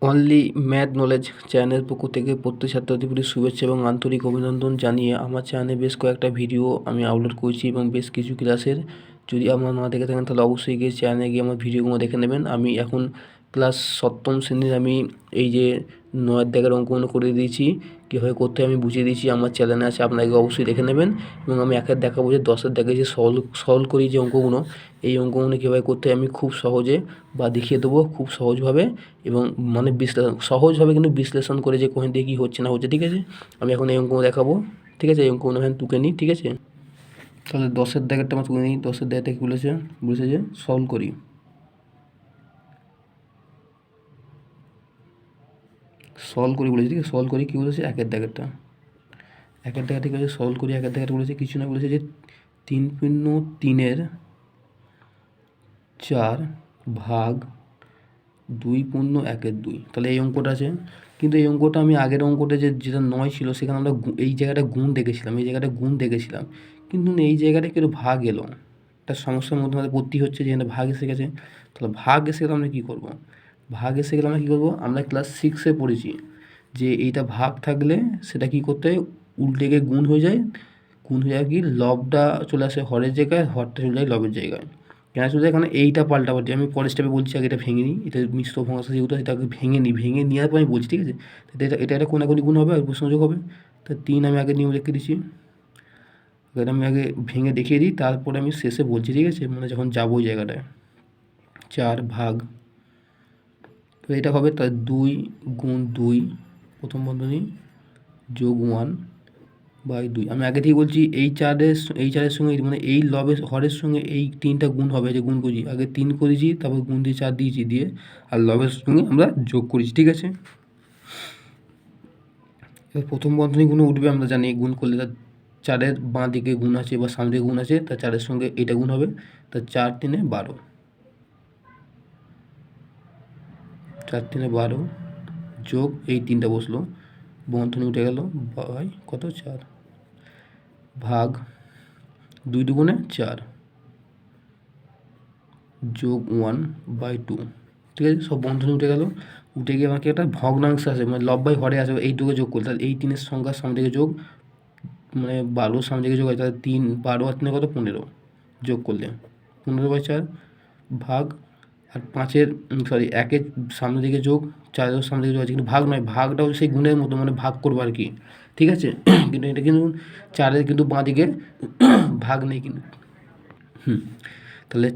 Only math knowledge চ্যানেলের পক্ষ থেকে প্রত্যেক ছাত্রছাত্রীদের শুভেচ্ছা এবং আন্তরিক অভিনন্দন জানিয়ে আমার চ্যানেলে বেশ কয়েকটা ভিডিও আমি আপলোড করেছি এবং বেশ কিছু ক্লাসের যদি আপনারা না দেখে থাকেন তাহলে অবশ্যই গিয়ে চ্যানেলে গিয়ে আমার ভিডিওগুলো দেখে নেবেন। আমি এখন ক্লাস সপ্তম শ্রেণীর আমি এই যে 9 দাগের অঙ্কগুলো করে দিয়েছি, কীভাবে করতে হয় আমি বুঝিয়ে দিয়েছি, আমার চ্যানেলে আছে, আপনাকে অবশ্যই দেখে নেবেন। এবং আমি একের দেখাবো যে 10-এর দাগে যে সলভ করি যে অঙ্কগুলো, এই অঙ্কগুলো কীভাবে করতে হয় আমি খুব সহজে বা দেখিয়ে দেবো খুব সহজভাবে এবং মানে বিশ্লেষণ সহজভাবে কিন্তু বিশ্লেষণ করে যে কোন দিয়ে কী হচ্ছে না হচ্ছে। ঠিক আছে, আমি এখন এই অঙ্কগুলো দেখাবো। ঠিক আছে, এই অঙ্কগুলো এখানে তুলে নিই। ঠিক আছে, তাহলে 10-এর দাগেরটা আমরা তুলে নিই। 10-এর দাগেরটা কী বলেছে যে সলভ করি, বলেছে। ঠিক আছে, সলভ করি কী বলেছে, একের দাগেরটা ঠিক আছে, সলভ করি একের দাগেরটা বলেছে কিছু না, বলেছে যে 3×3=4 ভাগ 2×1=2। তাহলে এই অঙ্কটা আছে, কিন্তু এই অঙ্কটা আমি আগের অঙ্কটা যেটা 9 ছিল সেখানে আমরা এই জায়গাটা গুণ দেখেছিলাম, কিন্তু এই জায়গাটা কিন্তু ভাগ এলো। একটা সমস্যার মধ্যে আমাদের পড়তে হচ্ছে যে ভাগ এসে গেছে। তাহলে ভাগ এসে গেলে আমরা কী করবো, আমরা ক্লাস 6-এ পড়েছি যে এইটা ভাগ থাকলে সেটা কী করতে হয়, উল্টে গিয়ে গুণ হয়ে যায় কি লবটা চলে আসে হরের জায়গায়, হরটা চলে যায় লবের জায়গায়। কেন চলে যায়, এখানে এইটা পাল্টাপাল্টি আমি পরের স্টেপে বলছি, আগে এটা ভেঙে নিই। এটা মিশ্র ভগ্নাংশ যেহেতু এটাকে ভেঙে নেওয়ার পর আমি বলছি। ঠিক আছে, এটা কোনাকুনি গুণ হবে আর সংযোগ হবে। তো 3 আমি আগে নিয়ম রেখে দিচ্ছি, এটা আমি আগে ভেঙে দেখিয়ে দিই, তারপরে আমি শেষে বলছি। ঠিক আছে, মানে যখন যাবো ওই জায়গাটায় 4 ভাগ, তো এটা হবে তার 2×2 প্রথম বন্ধনী যোগ 1/2। আমি আগে থেকে বলছি এই চারের সঙ্গে মানে এই লবের হরের সঙ্গে এই 3টা গুণ হবে, যে গুণ করেছি আগে 3 করেছি, তারপর গুণ দিয়ে 4 দিয়েছি, দিয়ে আর লবের সঙ্গে আমরা যোগ করেছি। ঠিক আছে, এবার প্রথম বন্ধনীগুলো উঠবে, আমরা জানি গুণ করলে তার 4-এর বাঁ দিকে গুণ আছে বা সামনে গুণ আছে, তার 4-এর সঙ্গে এটা গুণ হবে, তার 4×3=12, 4×3=12 যোগ এই 3টা বসলো, বন্ধনী উঠে গেল বাই কত 4 ভাগ 2×4 যোগ 1/2। ঠিক আছে, সব বন্ধনী উঠে গেল, উঠে গিয়ে আমাকে একটা ভগ্নাংশ আসে, মানে লব বাই হরে আসবে, এইটুকু যোগ করতে, তাহলে এই 3-এর সংখ্যার সামনে থেকে যোগ, মানে 12 সামনে থেকে যোগ হয়, তাহলে 3 12 আর 3 কত 15 যোগ করলে 15/4 ভাগ, আর 5-এর 1-এর সামনে দিকে যোগ, 4-এর সামনে দিকে যোগ আছে, কিন্তু ভাগ নয়, ভাগটা হচ্ছে সেই গুণের মতো, মানে ভাগ করবো আর কি। ঠিক আছে, কিন্তু এটা কিন্তু 4-এর কিন্তু বাঁ দিকে ভাগ নেই কিন্তু। তাহলে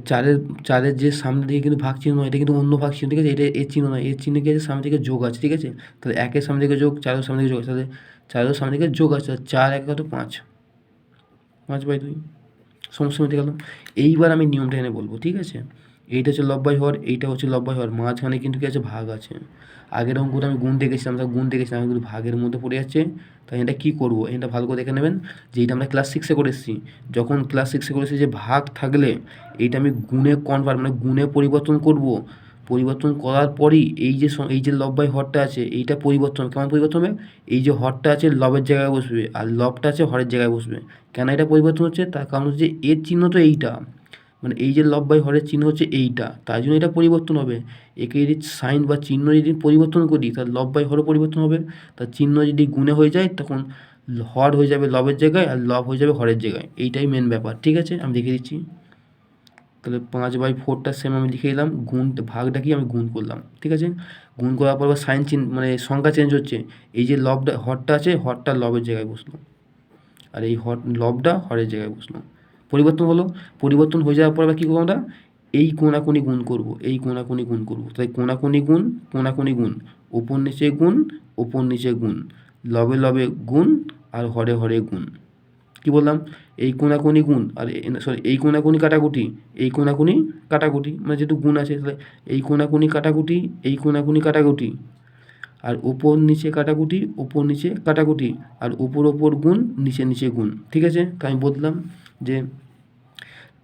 4-এর যে সামনে দিকে কিন্তু ভাগ চিহ্ন, এটা কিন্তু অন্য ভাগ চিহ্ন। ঠিক আছে, এটা এর চিহ্ন নয়, এর চিহ্ন কি আছে, সামনে দিকে যোগ আছে। ঠিক আছে, তাহলে 1-এর সামনে দিকে যোগ, 4-এর সামনে দিকে যোগ আছে, তাহলে 4-এর সামনে দিকে যোগ আছে, 4×1 কত 5, 5/2, সমস্যা মিটে গেল। এইবার আমি নিয়মটা এনে বলবো। ঠিক আছে, এইটা হচ্ছে লব বাই হর, এইটা হচ্ছে লব বাই হর, মাঝখানে কিন্তু কি আছে, ভাগ আছে। আগের অঙ্কটা আমি গুণ দেখেছিলাম, আমি কিন্তু ভাগের মধ্যে পড়ে যাচ্ছে। তাই এটা কী করবো, এটা ভালো করে দেখে নেবেন যে এইটা আমরা ক্লাস 6-এ করে এসেছি। যখন ক্লাস 6-এ করে এসেছি যে ভাগ থাকলে এইটা আমি গুণে কনভার্ট, মানে গুণে পরিবর্তন করব। পরিবর্তন করার পরই এই যে লব বাই হরটা আছে, এইটা পরিবর্তন কেমন পরিবর্তন হবে, এই যে হরটা আছে লবের জায়গায় বসবে আর লবটা আছে হরের জায়গায় বসবে। কেন এটা পরিবর্তন হচ্ছে, তার কারণ হচ্ছে এর চিহ্ন তো এইটা, মানে এই যে লব বাই হরের চিহ্ন হচ্ছে এইটা, তাই জন্য এটা পরিবর্তন হবে। একে যদি সাইন বা চিহ্ন যদি পরিবর্তন করি, তাহলে লব বাই হরও পরিবর্তন হবে। তার চিহ্ন যদি গুণে হয়ে যায়, তখন হর হয়ে যাবে লবের জায়গায় আর লব হয়ে যাবে হরের জায়গায়। এইটাই মেন ব্যাপার। ঠিক আছে, আমি দেখে দিচ্ছি। তাহলে 5/4টা সেম আমি লিখে দিলাম, গুণ ভাগটা কি আমি গুণ করলাম। ঠিক আছে, গুণ করার পর সাইন চিহ্ন মানে সংখ্যা চেঞ্জ হচ্ছে, এই যে হরটা আছে, হরটা লবের জায়গায় বসলো, আর এই লবটা হরের জায়গায় বসলো, পরিবর্তন হলো। পরিবর্তন হয়ে যাওয়ার পর আবার কী করবো, আমরা এই কোনাকুনি গুণ করব, তাই কোনাকুনি গুণ, ওপর নিচে গুণ, লবে লবে গুণ, আর হরে হরে গুণ। কি বললাম, এই কোনাকুনি গুণ আর এই কোনাকুনি কাটাকুটি, মানে যেহেতু গুণ আছে, তাহলে এই কোনাকুনি কাটাকুটি, আর ওপর নিচে কাটাকুটি, আর ওপর গুণ, নিচে গুণ। ঠিক আছে, তাই আমি বললাম যে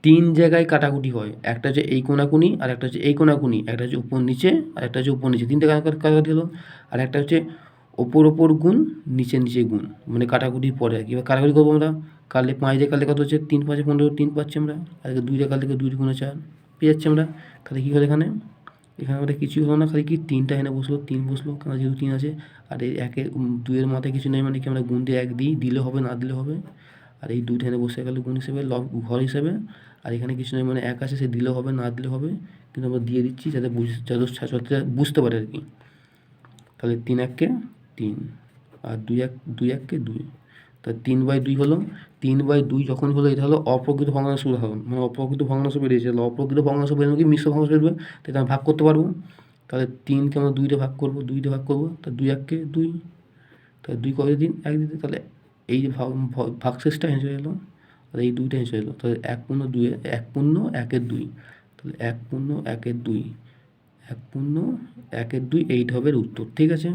3 জায়গায় কাটাকুটি হয়, একটা হচ্ছে এই কোনাকুনি, আর একটা হচ্ছে এই কোনাকুনি, একটা হচ্ছে উপর নিচে, আর একটা হচ্ছে উপর নিচে, 3টে কাটাকুটি হলো। আর একটা হচ্ছে ওপর গুণ, নিচে গুণ, মানে কাটাকুটির পরে আর কি। এবার কাটাকুটি করবো আমরা, কাটলে 5 দিয়ে কাটলে কত হচ্ছে, 3×5=15, 3 পাচ্ছি আমরা, আর 2 দিয়ে কাটলে 2 × 4 পেয়ে যাচ্ছি আমরা। তাহলে কী হলো, এখানে এখানে আমাদের কিছুই হলো না, খালি কি 3টা এখানে বসলো, 3 বসলো, কারণ যেহেতু 3 আছে। আর এই 2-এর মাথায় কিছু নেই, মানে কি আমরা গুণ দিয়ে 1 দিই, দিলে হবে না দিলে হবে। আর এই 2টা এখানে বসে গেল গুণ হিসেবে, ঘর হিসেবে। আর এখানে কিছু নেই, মানে 1 আছে, সে দিলেও হবে না দিলে হবে, কিন্তু আমরা দিয়ে দিচ্ছি যাতে ছাত্রছাত্রীরা বুঝতে পারে আর কি। তাহলে 3-1-কে 3, আর 2-1-কে 2, তা 3/2 হলো। 3/2 যখন হলো, এটা হলো অপ্রকৃত ভগ্নাংশ উদাহরণ, মানে অপ্রকৃত ভগ্নাংশ বেরিয়েছে। তাহলে অপ্রকৃত ভগ্নাংশ বেরোবে কি মিশ্র ভগ্নাংশ বেরোবে, তাহলে আমরা ভাগ করতে পারবো। তাহলে 3কে আমরা 2 দিয়ে ভাগ করবো, 2 দিয়ে ভাগ করবো, তা 2-1-কে 2, তাহলে 2 কত দিন 1 দিতে, তাহলে এই যে ভাগশেষটা হেঁচে হয়ে গেলো, আর এই 2টা হেঁচে এলো, তাহলে 1/2 1/1-2, তাহলে 1/1-2, 1/1-2 এইট হবে উত্তর। ঠিক আছে,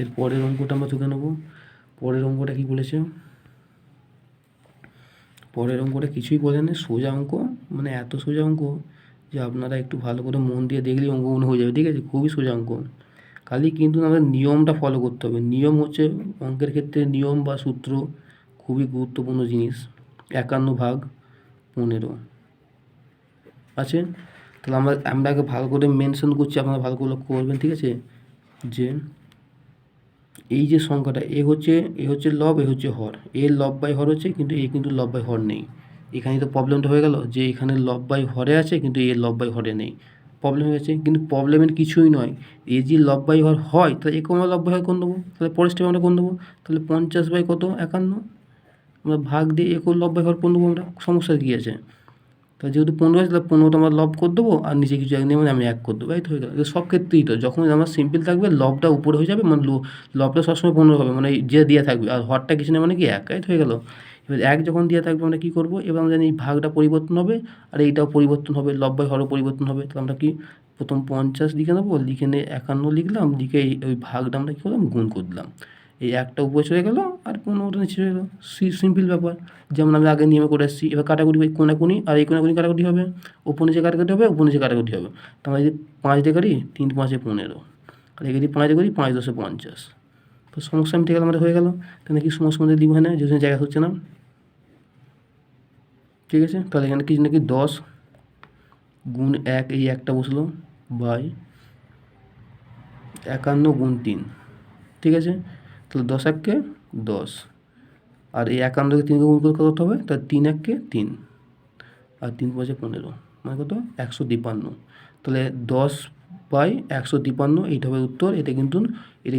এর পরের অঙ্কটা আমরা তুলে নেবো। পরের অঙ্কটা কী বলেছে, পরের অঙ্কটা কিছুই বলেনি, সোজা অঙ্ক, মানে এত সোজা অঙ্ক যে আপনারা একটু ভালো করে মন দিয়ে দেখলেই অঙ্কগুলো হয়ে যাবে। ঠিক আছে, খুবই সোজা অঙ্ক, খালি কিন্তু আমাদের নিয়মটা ফলো করতে হবে। নিয়ম হচ্ছে অঙ্কের ক্ষেত্রে নিয়ম বা সূত্র খুবই গুরুত্বপূর্ণ জিনিস। 51/15 আছে, তাহলে আমরা আগে ভালো করে মেনশন করছি, আপনারা ভালো করে লক্ষ্য করবেন। ঠিক আছে, যে এই যে সংখ্যাটা এ হচ্ছে লব, এ হচ্ছে হর, এর লব বাই হর হচ্ছে, কিন্তু এ কিন্তু লব বাই হর নেই। এখানে তো প্রবলেমটা হয়ে গেল যে এখানে লব বাই হরে আছে, কিন্তু এর লব বাই হরে নেই, প্রবলেম হয়ে গেছে। কিন্তু প্রবলেমের কিছুই নয়, এ যে লব বাই হর হয়, তাহলে একে আমরা লব বাই হর কোন দেবো, তাহলে পরের স্টেপে আমরা কোন দেবো, তাহলে 50/51, আমরা ভাগ দিয়ে একে লব বাই হর কোন দেবো, আমরা সমস্যা কী আছে। তাহলে যেহেতু 15 আছে, তাহলে 15 আমরা লব করে দেবো, আর নিচে কিছু এক নেই, মানে আমি 1 করে দেবো, এই তো হয়ে গেল। সব ক্ষেত্রেই তো যখন আমার সিম্পল থাকবে লবটা উপরে হয়ে যাবে, মানে লবটা সবসময় 15 হবে, মানে যে দেওয়া থাকবে, আর হরটা কিছু নেই, মানে কি 1, এই তো হয়ে গেল। এবার 1 যখন দেওয়া থাকবে আমরা কী করবো, এবার আমরা জানি এই ভাগটা পরিবর্তন হবে, আর এইটাও পরিবর্তন হবে, লব বাই হরও পরিবর্তন হবে। তাহলে আমরা কি প্রথম 50 লিখে নেবো, লিখে নিয়ে 51 লিখলাম, লিখে ওই ভাগটা আমরা কী করলাম, গুণ করে দিলাম। এই একটা উপরে চলে গেলো, আর 15টা নিচে চলে গেলো, সিম্পল ব্যাপার, যেমন আমি আগে নিয়মে করে এসেছি। এবার কাটাকুটি কোনাকুনি, আর এই কোনাকুনি কাটাকুটি হবে, ওপর নিচে কাটাকুটি হবে, ওপর নিচে কাটাকুটি হবে। তো আমরা যদি 5 দিয়ে কাটি, 3×5=15, আর এখানে 5 দিয়ে করি, 5×10=50, তো সমস্যা মিটে গেল, আমাদের হয়ে গেল। তাহলে কি সমস্যা মধ্যে দিব, এখানে যেখানে জায়গা হচ্ছে না। ঠিক আছে, তাহলে এখানে কিছু নাকি 10 গুণ 1, এই একটা বসলো, বাই 51 গুণ 3। ঠিক আছে, তাহলে 10-1-কে 10, আর এই 51-কে 3 গুণ করে কত হবে, তাহলে 3-1-কে 3, আর 3×5=15, মানে কত 153। তাহলে 10/153 এইটা হবে উত্তর। এটা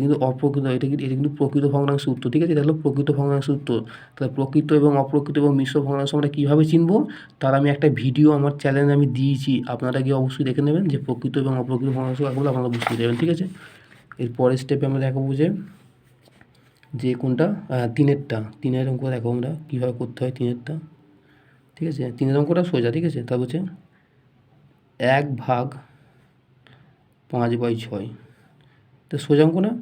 কিন্তু অপ্রকৃত, এটা কিন্তু প্রকৃত ভগ্নাংশ উত্তর। ঠিক আছে, এটা হলো প্রকৃত ভগ্নাংশ উত্তর। তাহলে প্রকৃত এবং অপ্রকৃত এবং মিশ্র ভগ্নাংশ আমরা কীভাবে চিনবো, তার আমি একটা ভিডিও আমার চ্যানেলে আমি দিয়েছি, আপনারা গিয়ে অবশ্যই দেখে নেবেন যে প্রকৃত এবং অপ্রকৃত ভগ্নাংশ কাগুলো আপনারা বুঝতে যাবেন। ঠিক আছে, এর পরের স্টেপে আমরা দেখাবো যে কোনটা 3-এর অঙ্ক দেখো আমরা কীভাবে করতে হয় 3-এরটা। ঠিক আছে, 3-এর অঙ্কটা সোজা। ঠিক আছে, তা বলছে 1/5/6, তো সোজা অঙ্ক না।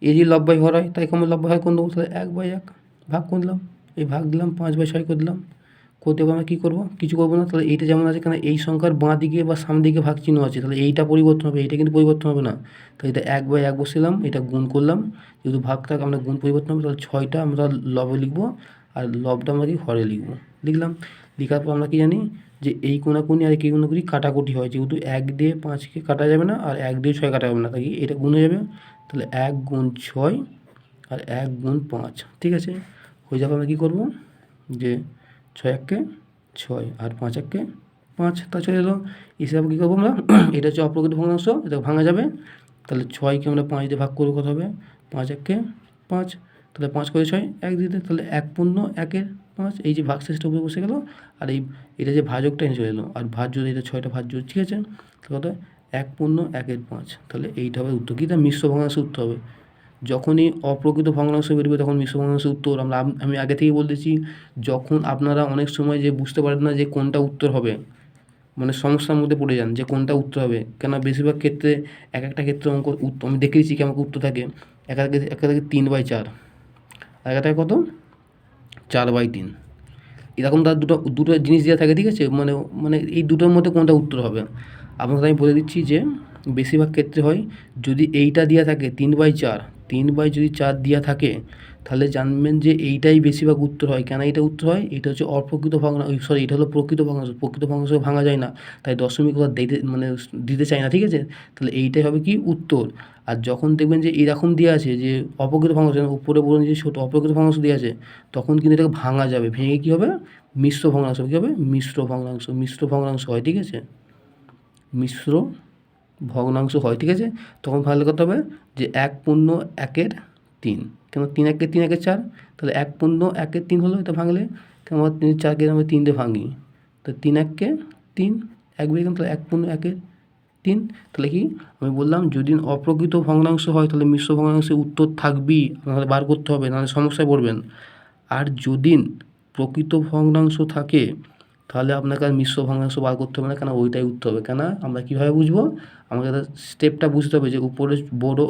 এই যে লব বাই হর হয়, তাই আমরা লব বাই হর কোন দেবো, তাহলে 1/1 ভাগ করে দিলাম, এই ভাগ দিলাম, 5/6 করে দিলাম। করতে আমরা কী করবো, কিছু করবো না। তাহলে এইটা যেমন আছে, কারণ এই সংখ্যার বাঁ দিকে বা সামনের দিকে ভাগ চিহ্ন আছে, তাহলে এইটা পরিবর্তন হবে, এইটা কিন্তু পরিবর্তন হবে না। তাহলে এটা 1/1 বসিলাম, এটা গুণ করলাম, যেহেতু ভাগটা আমরা গুণ পরিবর্তন হবে, তাহলে 6টা আমরা লবে লিখবো, আর লবটা আমরা কি হরে লিখবো। লিখলাম, লেখার পর আমরা কি জানি যে এই কোনাকুনি আর এই কোনাকুনি কাটাকুটি হয়, যেহেতু 1 দিয়ে 5কে কাটা যাবে না, আর 1 দিয়ে 6 কাটা যাবে না, তাই এটা গুণ হয়ে যাবে। তাহলে 1 গুণ 6 আর 1 গুণ 5, ঠিক আছে, হয়ে যাবে। আমরা কী করবো, যে 6-1-কে 6 আর 5-1-কে 5, তা চলে এলো। হিসাবে কী করবো আমরা, এটা হচ্ছে অপ্রকৃত ভগ্নাংশ, এটা ভাঙা যাবে। তাহলে 6কে আমরা 5 দিয়ে ভাগ করবো, কত হবে 5-1-কে 5, তাহলে 5 করে 6 1 দিতে, তাহলে 1/1-5, এই যে ভাগশেষটা উপরে বসে গেলো, আর এটা যে ভাজকটা এনে চলে এলো, আর ভাজ্য এটা 6টা ভাজ্য, ঠিক আছে। তাহলে কত 1/1-5, তাহলে এইটা হবে উত্তর। কী, মিশ্র ভগ্নাংশের উত্তর হবে। যখনই অপ্রকৃত ভগ্নাংশ বেরোবে তখন মিশ্র ভগ্নাংশের উত্তর। আমি আগে থেকেই বলতেছি, যখন আপনারা অনেক সময় যে বুঝতে পারেন না যে কোনটা উত্তর হবে, মানে সমস্যার মধ্যে পড়ে যান যে কোনটা উত্তর হবে, কেন বেশিরভাগ ক্ষেত্রে একটা ক্ষেত্রে অঙ্ক আমি দেখেছি কি আমাকে উত্তর থাকে একটা থাকে 3/4, আর একটা থাকে কত 4/3, এরকম তার দুটো জিনিস দেওয়া থাকে। ঠিক আছে, মানে এই দুটোর মধ্যে কোনটা উত্তর হবে। আপনাকে আমি বলে দিচ্ছি যে বেশিরভাগ ক্ষেত্রে হয় যদি এইটা দেওয়া থাকে 3/4, 3/4 দেওয়া থাকে, তাহলে জানবেন যে এইটাই বেশিরভাগ উত্তর হয়। কেন এটা উত্তর হয়? এটা হচ্ছে অপ্রকৃত ভগ্নাংশ, সরি এটা হলো প্রকৃত ভগ্নাংশ। প্রকৃত ভগ্নাংশ ভাঙা যায় না, তাই দশমিক ঘর দিতে চায় না, ঠিক আছে? তাহলে এইটাই হবে কি উত্তর। আর যখন দেখবেন যে এরকম দেওয়া আছে যে অপ্রকৃত ভগ্নাংশ, উপরে বড় নিচে ছোটো অপ্রকৃত ভগ্নাংশ দেওয়া আছে, তখন কিন্তু এটাকে ভাঙা যাবে। ভেঙে কী হবে? মিশ্র ভগ্নাংশ। কী হবে? মিশ্র ভগ্নাংশ হয়, ঠিক আছে? মিশ্র ভগ্নাংশ হয়, ঠিক আছে? তখন ভালো করতে হবে যে 1/1/3, কেন 3 1/3 তাহলে 1/1/3 হলো এটা ভাঙলে, কেন আমরা 4কে আমরা 3 দিয়ে ভাঙি, তো 3 1/3 1 বেরিয়ে গেল, তাহলে 1/1/3। তাহলে কি আমি বললাম, যদি অপ্রকৃত ভগ্নাংশ হয় তাহলে মিশ্র ভগ্নাংশের উত্তর থাকবেই, আপনাদের বার করতে হবে, নাহলে সমস্যায় পড়বেন। আর যদি প্রকৃত ভগ্নাংশ থাকে তাহলে আপনাকে আর মিশ্র ভগ্নাংশ বার করতে হবে না, কেন ওইটাই উত্তর হবে। কেন আমরা কীভাবে বুঝবো? আমাকে স্টেপটা বুঝতে হবে যে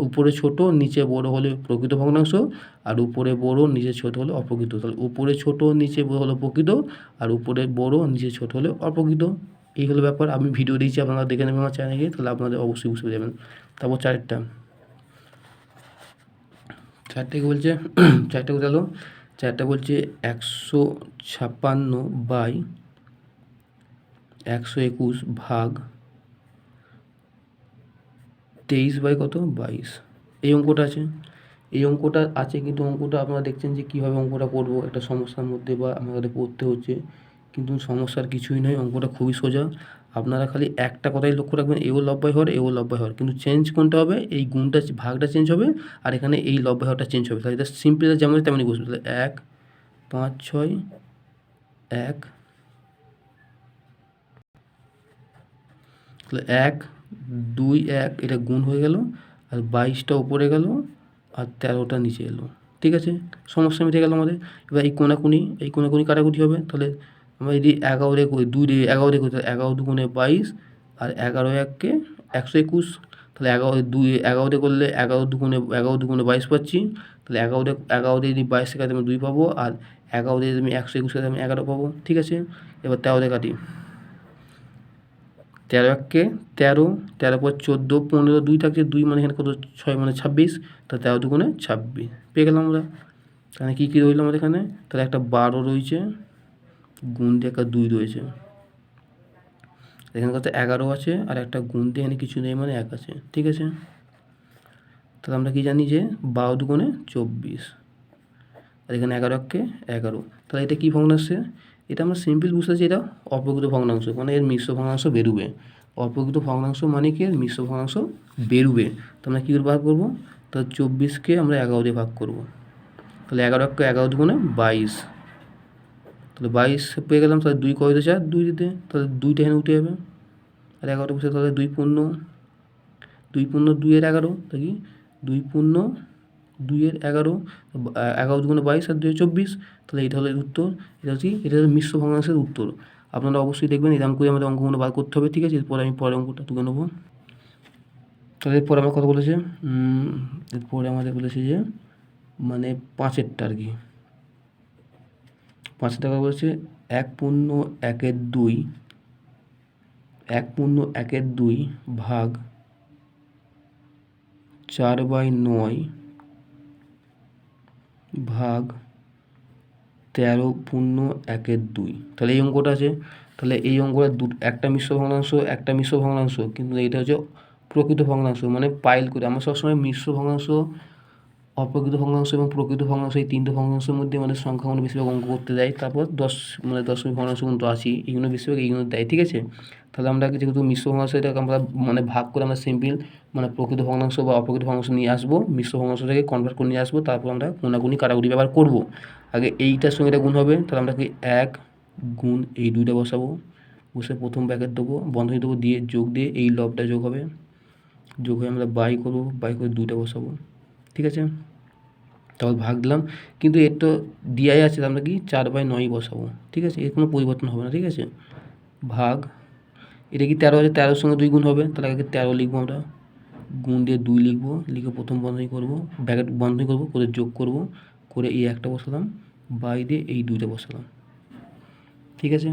উপরে ছোট নিচে বড় হলে প্রকৃত ভগ্নাংশ, আর উপরে বড় নিচে ছোট হলে অপ্রকৃত। তাহলে উপরে ছোট নিচে বড় হলো প্রকৃত, আর উপরে বড় নিচে ছোট হলে অপ্রকৃত। এই হলো ব্যাপার। আমি ভিডিও দিয়েছি, আপনারা দেখে নেবেন আমার চ্যানেলে গিয়ে, তাহলে আপনাদের অবশ্যই বুঝতে যাবেন। তারপর চারটা কি বলছে? চারটা গেল। চারটা বলছে 156/121 ভাগ 23/22। এই অঙ্কটা আছে, কিন্তু অঙ্কটা আপনারা দেখছেন যে কীভাবে অঙ্কটা করবো, একটা সমস্যার মধ্যে বা আমাদের পড়তে হচ্ছে, কিন্তু সমস্যার কিছুই নয়, অঙ্কটা খুবই সোজা। আপনারা খালি একটা কথাই লক্ষ্য রাখবেন, এও লব্বাই হওয়ার, এও লব্বাই হওয়ার, কিন্তু চেঞ্জ কোনটা হবে? এই গুণটা, ভাগটা চেঞ্জ হবে, আর এখানে এই লব্বাই হওয়াটা চেঞ্জ হবে। তাহলে এটা সিম্পল যেমন তেমনই বসবে। তাহলে 1 5 6 1, তাহলে 1 2 1 এটা গুণ হয়ে গেল, আর 22টা উপরে গেল, আর 13টা নিচে এলো, ঠিক আছে? সমস্যা মিটে গেল আমাদের। এবার এই কোনাকুনি কাটাকুটি হবে, তাহলে আমরা যদি 11 দিয়ে করি, 2 দিয়ে 11 দিয়ে করি, তাহলে 11 2 22, আর 11 1 121। তাহলে 11 দিয়ে করলে 11 2 22 পাচ্ছি। তাহলে 11 দিয়ে যদি 22 কাটে আমি 2 পাবো, আর 11 দিয়ে যদি আমি 121 কাটে আমি 11 পাবো, ঠিক আছে? এবার 13 দিয়ে কাটি, 13 1 13, 13 পর 14 15 2 থাকছে, 2 মানে এখানে কত 6 মানে 26, তাহলে 13 2 26 পেয়ে গেলাম আমরা। তাহলে কী কী রইল আমাদের এখানে? তাহলে একটা 12 রয়েছে, গুণ দিয়ে একটা 2 রয়েছে, এখানে কত 11 আছে, আর একটা গুণ দিয়ে এখানে কিছু নেই মানে 1 আছে, ঠিক আছে? তাহলে আমরা কি জানি যে 12 2 24, আর এখানে 11 1 11। তাহলে এটা কী ভগ্নাংশ? এটা আমরা সিম্পল বুঝতে পারছি, এটা অপ্রকৃত ভগ্নাংশ, মানে এর মিশ্র ভগ্নাংশ বেরোবে। অপ্রকৃত ভগ্নাংশ মানে কি? এর মিশ্র ভগ্নাংশ বেরোবে। তো আমরা কী করে ভাগ করবো? তাহলে 24কে আমরা 11 দিয়ে ভাগ করবো, তাহলে 11 1 11 2 22, তাহলে 22 পেয়ে গেলাম। তাহলে 2 কয়তে 4, 2 দিতে, তাহলে 2টা এখানে উঠে যাবে, আর 11টা বসে, তাহলে 2 পূর্ণ 2 এর 11, তাই কি 2 পূর্ণ 2 এর 11, 11 2 22, আর 2 24। তাহলে এটা হলো উত্তর। এটা হলো মিশ্র ভগ্নাংশের উত্তর। আপনারা অবশ্যই দেখবেন, এরকম করে আমাদের অঙ্কগুলো বার করতে হবে, ঠিক আছে? এরপরে আমি পরের অঙ্কটা তুলে নেবো। তাহলে এরপরে আমার কথা বলেছে, এরপরে আমাদের বলেছে যে মানে 5এরটা আর কি, 5 টাকা বলেছে 1/1/2 1/1/2 ভাগ 4/9 ভাগ 13/1/2। তাহলে এই অঙ্কটা আছে। তাহলে এই অঙ্কটা একটা মিশ্র ভগ্নাংশ, কিন্তু এইটা হচ্ছে প্রকৃত ভগ্নাংশ, মানে পাইল করে। আমরা সবসময় মিশ্র ভগ্নাংশ, অপ্রকৃত ভগ্নাংশ এবং প্রকৃত ভগ্নাংশ, এই তিনটে ভগ্নাংশের মধ্যে মানে সংখ্যাগুলো বেশিরভাগ অঙ্ক করতে দেয়। তারপর দশমিক ভগ্নাংশ কিন্তু আছি, এইগুলো বেশিরভাগ এইগুলো দেয়, ঠিক আছে? তাহলে আমরা যেহেতু মিশ্র ভগ্নাংশ, এটাকে আমরা মানে ভাগ করে আমরা সিম্পল মানে প্রকৃত ভগ্নাংশ বা অপ্রকৃত ভগ্নাংশ নিয়ে আসবো, মিশ্র ভগ্নাংশটাকে কনভার্ট করে নিয়ে আসবো, তারপর আমরা কোনাকুনি কাটাকুটি ব্যবহার করবো। আগে এইটার সঙ্গে এটা গুণ হবে, তাহলে আমরা কি 1 গুণ এই 2টা বসাবো, বসে প্রথম ব্র্যাকেট দেবো, বন্ধনী দেবো, দিয়ে যোগ দিয়ে এই লবটা যোগ হয়ে আমরা বাই করবো, বাই করে 2টা বসাবো, ঠিক আছে? তারপর ভাগ দিলাম, কিন্তু এর তো দিয়াই আছে, আমরা কি 4/9 বসাবো, ঠিক আছে? এর কোনো পরিবর্তন হবে না, ঠিক আছে? ভাগ, এটা কি 13 আছে, 13-র সঙ্গে 2 গুণ হবে, তাহলে আগে 13 লিখবো আমরা, গুণ দিয়ে 2 লিখবো, লিখে প্রথম বন্ধনী করবো, ব্র্যাকেট বন্ধনী করবো, করে যোগ করবো, করে এই একটা বসালাম, বাই দিয়ে এই 2টা বসালাম, ঠিক আছে?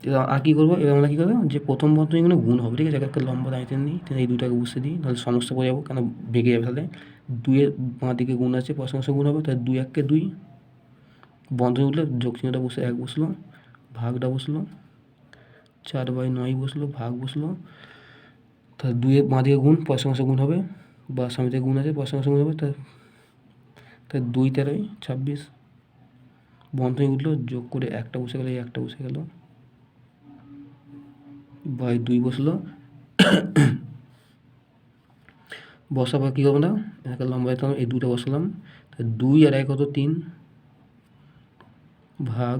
এবার আর কী করবো? এবার আমরা কী করবো, যে প্রথম বন্ধনীগুলো গুণ হবে, ঠিক আছে? একটা লম্বা দাঁড়িয়ে নিই, এই 2টাকে বসে দিই, তাহলে সমস্যা পড়ে যাবো, কেন ভেঙে যাবে, তাহলে 2-এর বাঁ দিকে গুণ আছে, পয়সা গুণ হবে, তাহলে 2 1 2, বন্ধনী উঠলে যোগ চিহ্নটা বসে 1 বসলো, ভাগটা বসলো, 4/9 বসলো, ভাগ বসলো, তাহলে 2-এর বাঁ দিকে গুণ, পয়সা গুণ হবে, বা সামনে থেকে গুণ আছে, পয়সা গুণ হবে, তাহলে 2 13 26, বন্ধনী উঠলো, যোগ করে একটা বসে গেল, এই একটা বসে গেল, বাই 2 বসলো, বসাবার কী হবে না, একটা লম্বা দিতে হবে, এই 2টা বসালাম, তাহলে 2 আর 1 কত 3, ভাগ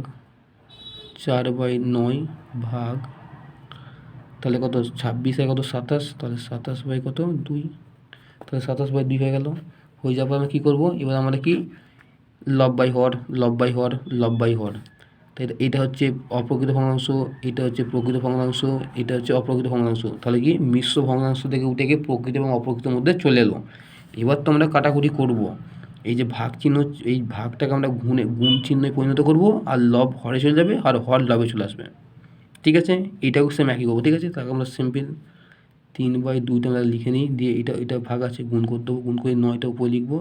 4/9, ভাগ, তাহলে কত 26 আর কত 27, তাহলে 27 কত 2, তাহলে 27/2 হয়ে গেল। হয়ে যাওয়ার পর আমরা কী করবো, এবার আমরা কি লব বাই হর, লব বাই হর, লব বাই হর, তাই এটা হচ্ছে অপ্রকৃত ভগ্নাংশ, এটা হচ্ছে প্রকৃত ভগ্নাংশ, এটা হচ্ছে অপ্রকৃত ভগ্নাংশ, তাহলে কি মিশ্র ভগ্নাংশ থেকে উঠে গিয়ে প্রকৃত এবং অপ্রকৃতির মধ্যে চলে এলো। এবার তো আমরা কাটাকুটি করব, এই যে ভাগ চিহ্ন, এই ভাগটাকে আমরা গুণ চিহ্নে পরিণত করব, আর লব হরে চলে যাবে, আর হর লবে চলে আসবে। ঠিক আছে, এটাও সেম একই করবো। ঠিক আছে, তাকে আমরা সিম্পল 3/2 আমরা লিখে নিই, দিয়ে এটা ভাগ আছে, গুণ করতে দেবো, গুণ করে 9টা উপরে লিখবো,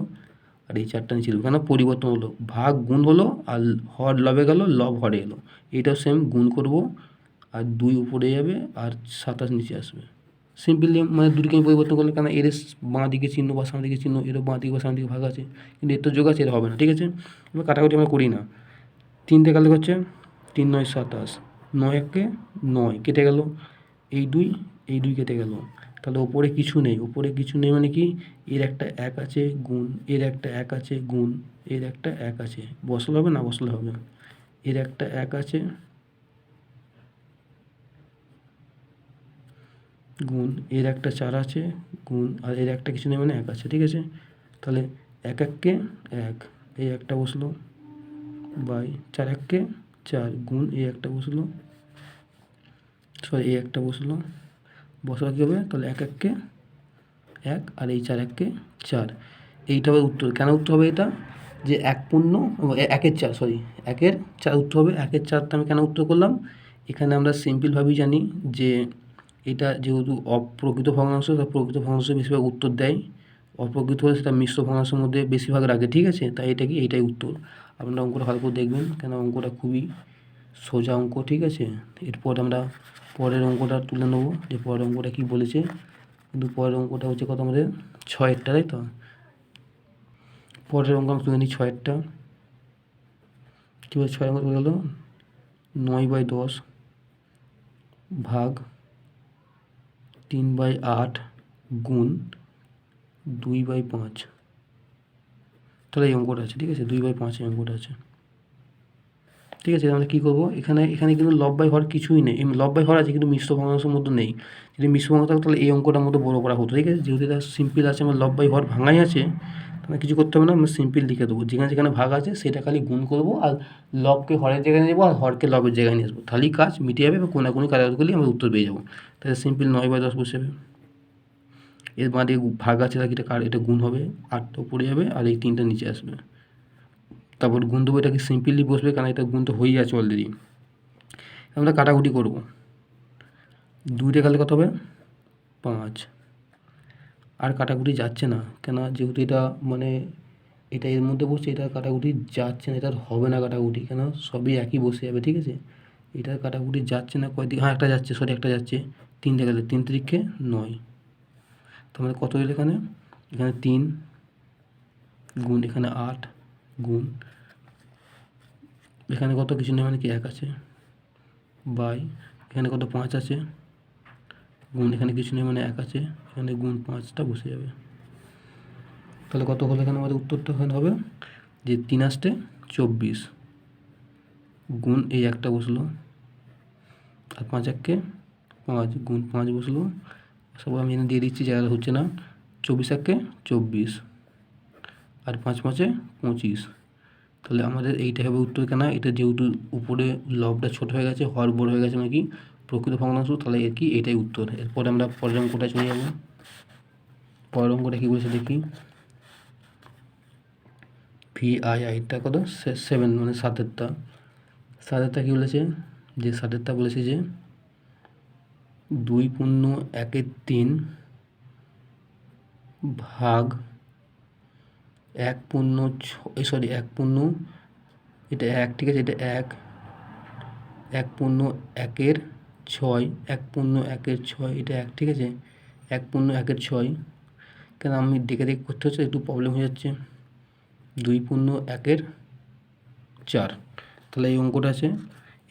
আর এই 4টা নিচে লিখবো, কেন পরিবর্তন হলো, ভাগ গুণ হলো, আর হর লবে গেল, লব হরে এলো, এটাও সেম গুণ করব, আর 2 উপরে যাবে, আর 27 নিচে আসবে। সিম্পলি মানে দুটোকে আমি পরিবর্তন করলে, কেন এর বাঁ দিকে চিহ্ন বা সামনে দিকে চিহ্ন, এরও বাঁ দিকে বা সামনে দিকে ভাগ আছে, কিন্তু এর তো যোগ আছে, এর হবে না। ঠিক আছে, এবার কাটাকুটি আমরা করি না, 3 দিয়ে কাটলে হচ্ছে 3 9 27, 9 1 9 কেটে গেল, এই 2 কেটে গেল, তাহলে ওপরে কিছু নেই, ওপরে কিছু নেই মানে কি, এর একটা 1 আছে গুণ, এর একটা 1 আছে গুণ, এর একটা 1 আছে, বসলে হবে না বসলে হবে, এর একটা 1 আছে গুণ, এর একটা 4 আছে গুণ, আর এর একটা কিছু নেই মানে 1 আছে। ঠিক আছে, তাহলে 1 1 1, এই একটা বসলো, বাই 4 1 4 গুণ, এই একটা বসলো, সরি এই একটা বসলো, বসা কী হবে, তাহলে 1 1 1, আর এই 4 1 4, এইটা হবে উত্তর। কেন উত্তর হবে এটা, যে 1/4, সরি 1/4 উত্তর হবে। 1/4টা আমি কেন উত্তর করলাম, এখানে আমরা সিম্পলভাবেই জানি যে এটা যেহেতু অপ্রকৃত ভগ্নাংশ, তা প্রকৃত ভগ্নাংশ বেশিরভাগ উত্তর দেয়, অপ্রকৃত হলে সেটা মিশ্র ভগ্নাংশের মধ্যে বেশিরভাগ রাখে। ঠিক আছে, তাই এটা কি, এইটাই উত্তর। আপনারা অঙ্কটা ভালো করে দেখবেন, কেন অঙ্কটা খুবই সোজা অঙ্ক। ঠিক আছে, এরপর আমরা পরের অঙ্কটা তুলে নেবো, যে পরের অঙ্কটা কী বলেছে, কিন্তু পরের অঙ্কটা হচ্ছে কত আমাদের 6-এরটা, তাই তো। পরের অঙ্ক আমি তুলে নিই 6-এরটা, কী বলছে 6 অঙ্ক তুলে গেল, 9/10 ভাগ 3/8 গুণ 2/5, তাহলে এই অঙ্কটা আছে। ঠিক আছে, 2/5 এই অঙ্কটা আছে। ঠিক আছে, আমরা কী করবো, এখানে কিন্তু লব বাই হর কিছুই নেই, লব বাই হর আছে কিন্তু মিশ্র ভগ্নাংশের মধ্যে নেই। যদি মিশ্র ভগ্নাংশ থাকতো তাহলে এই অঙ্কটার মধ্যে বড় করা হতো। ঠিক আছে, যেহেতু এটা সিম্পল আছে, আমার লব বাই হর ভাঙাই আছে, তাহলে কিছু করতে হবে না, আমরা সিম্পল লিখে দেবো, যেখানে যেখানে ভাগ আছে সেটা খালি গুণ করবো, আর লবকে হরের জায়গায় নিয়ে যাবো, আর হরকে লবের জায়গায় নিয়ে আসবো, তাহলেই কাজ মিটে যাবে, বা কোনাকুনি কাটাকুটি আমরা উত্তর পেয়ে যাবো। তাহলে সিম্পল 9/10 বসে যাবে, এর বাঁ দিকে ভাগ আছে, তাহলে এটা গুণ হবে, 8টা উপরে যাবে, আর এই 3টা নিচে আসবে, তারপর গুণ দেবো, এটাকে সিম্পলি বসবে, কারণ এটা গুণ তো হয়েই আছে অলরেডি। আমরা কাটাকুটি করব, 2 কাটলে কত হবে 5, আর কাটাকুটি যাচ্ছে না, কেন যেহেতু এটা মানে এটা এর মধ্যে বসছে, এটা কাটাকুটি যাচ্ছে না, এটা হবে না কাটাকুটি, কেন সবই একই বসে যাবে। ঠিক আছে, এটার কাটাকুটি যাচ্ছে না, কয়দিকে, হ্যাঁ একটা যাচ্ছে, সরি একটা যাচ্ছে, 3 গেলে 3 3 9, তাহলে কত হলো এখানে, 3 গুণ, এখানে 8 গুণ, এখানে কত কিছু নেই মানে কি 1 আছে, বাই এখানে কত 5 আছে গুণ, এখানে কিছু নেই মানে 1 আছে, এখানে গুণ 5টা বসে যাবে। তাহলে কত হলো এখানে আমাদের উত্তরটা এখানে হবে যে 3 আসতে 24 গুণ, এই একটা বসলো, আর 5 1 5 গুণ 5 বসলো, সব আমি এখানে দিয়ে দিচ্ছি, জায়গাটা হচ্ছে না, 24 1 24, আর 5 5 25, তাহলে আমাদের এইটা হবে উত্তর। কেন, এটা যেহেতু উপরে লবটা ছোট হয়ে গেছে, হর বড় হয়ে গেছে, মানে কি প্রকৃত ভগ্নাংশ, তাহলে এর কি এটাই উত্তর। এরপরে আমরা পরের অঙ্কটা চলে যাবো। পরের অঙ্কটা কী বলেছে দেখি, VIIটা কত 7, মানে 7-এরটা কী বলেছে, যে 7-এরটা বলেছে যে 2 × 1 = 3 ভাগ এক পূর্ণ সরি 1 পূর্ণ এটা 1, ঠিক আছে, এটা 1 1 পূর্ণ 1-এর 6 1 পূর্ণ 1-এর 6 এটা 1, ঠিক আছে, 1 পূর্ণ 1-এর 6 কেন আমি দেখে করতে হচ্ছে, একটু প্রবলেম হয়ে যাচ্ছে। 2 পূর্ণ 1-এর 4, তাহলে এই অঙ্কটা আছে।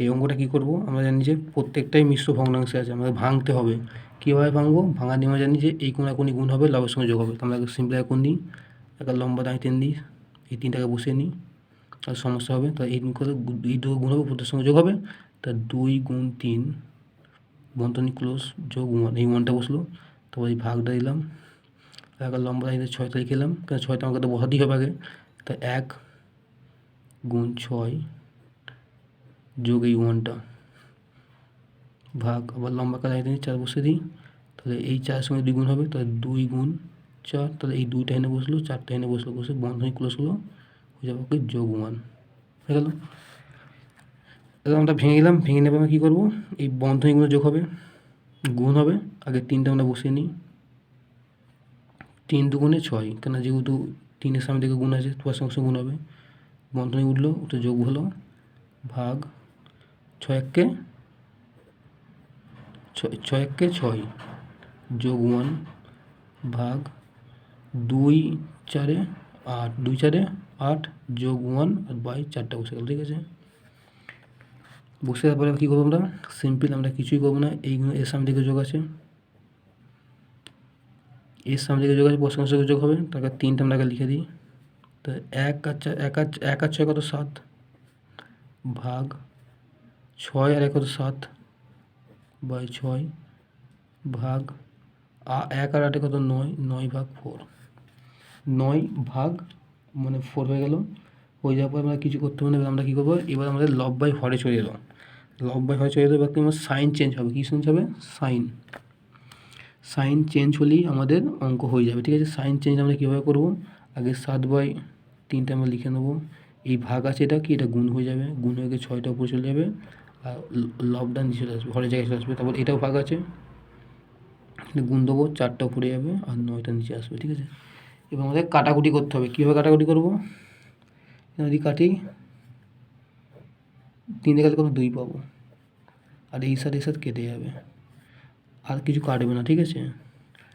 এই অঙ্কটা কী করবো, আমরা জানি যে প্রত্যেকটাই মিশ্র ভগ্নাংশে আছে, আমাদের ভাঙতে হবে। কীভাবে ভাঙবো, ভাঙার নিয়ম জানি যে এই কোণাকুনি গুণ হবে, লবের সঙ্গে যোগ হবে। তো আমরা সিম্পল কোণ দিই, একটা লম্বা দাঁড়িয়ে টেন দিই, এই 3টাকে বসিয়ে নিই, আর সমস্যা হবে। তো এই করে এই দুটো গুণ হবে, প্রত্যেকের সঙ্গে যোগ হবে। তা 2 গুণ 3 বন্ধনী ক্লোজ যোগ 1, এই 1টা বসলো। তারপর এই ভাগটা দিলাম, একটা লম্বা দাঁড়িয়ে 6টা লিখে এলাম, কারণ 6টা আমাকে তো বসাতেই হবে আগে। তা 1 গুণ 6 যোগ এই 1টা ভাগ, আবার লম্বা কাজ দিই 4 বসে দিই, তাহলে এই 4 সঙ্গে 2 গুণ হবে, তাহলে 2 গুণ 4, তাহলে এই 2টা এনে বসলো, 4টা এনে বসলো, বসে বন্ধনী ক্লোজ হলো, হয়ে যাবে ওকে যোগ 1 হয়ে গেল। এবার আমরা ভেঙে গেলাম, ভেঙে নেবে আমরা কী করবো, এই বন্ধনীগুলো যোগ হবে, গুণ হবে, আগে 3টা আমরা বসিয়ে নিই, 3 দুগুণে 6, কেন যেহেতু 3-এর সামনে থেকে গুণ আছে, 6 সঙ্গে গুণ হবে, বন্ধনী উঠলো, ওটা যোগ হলো, ভাগ 6 1-কে 6 যোগ 1 ভাগ 2 4 8, 2 4 8 যোগ 1 আর বাই 4টা বসে গেল, ঠিক আছে। বসে যাওয়ার পরে কী করবো, আমরা সিম্পল আমরা কিছুই করবো না, এইগুলো এর সামনে দিকে যোগ আছে, এর সামনে দিকে যোগ আছে, বসানোর সঙ্গে যোগ হবে, তারপর 3টা আমরা লিখে দিই। তো 1 আর 6 কত 7 ভাগ 6 আর 1 কত 7 বাই 6 ভাগ 1 আর 8 কত 9, 9 ভাগ 4, 9 ভাগ মানে 4 হয়ে গেল। হয়ে যাওয়ার পর আমরা কিছু করতে হবে না, আমরা কী করবো, এবার আমাদের লব বাই হরে চলে এলো, লব বাই হরে চলে এলো, এবার আমার সাইন চেঞ্জ হবে, কী চেঞ্জ হবে, সাইন চেঞ্জ হলেই আমাদের অঙ্ক হয়ে যাবে, ঠিক আছে। সাইন চেঞ্জ আমরা কীভাবে করবো, আগে 7/3 আমরা লিখে নেবো, এই ভাগ আছে, এটা কি, এটা গুণ হয়ে যাবে, গুণ হয়ে গিয়ে 6টা উপরে চলে যাবে, আর লবটা নিচে চলে আসবে, হরের জায়গায় চলে আসবে। তারপর এটাও ভাগ আছে, গুণ দেবো, 4টা উপরে যাবে আর 9টা নিচে আসবে, ঠিক আছে। এবার আমাদের কাটাকুটি করতে হবে, কীভাবে কাটাকুটি করবো, যদি কাটি 3 কাছে কত 2 পাবো, আর এই সাথে কেটে যাবে, আর কিছু কাটবে না, ঠিক আছে।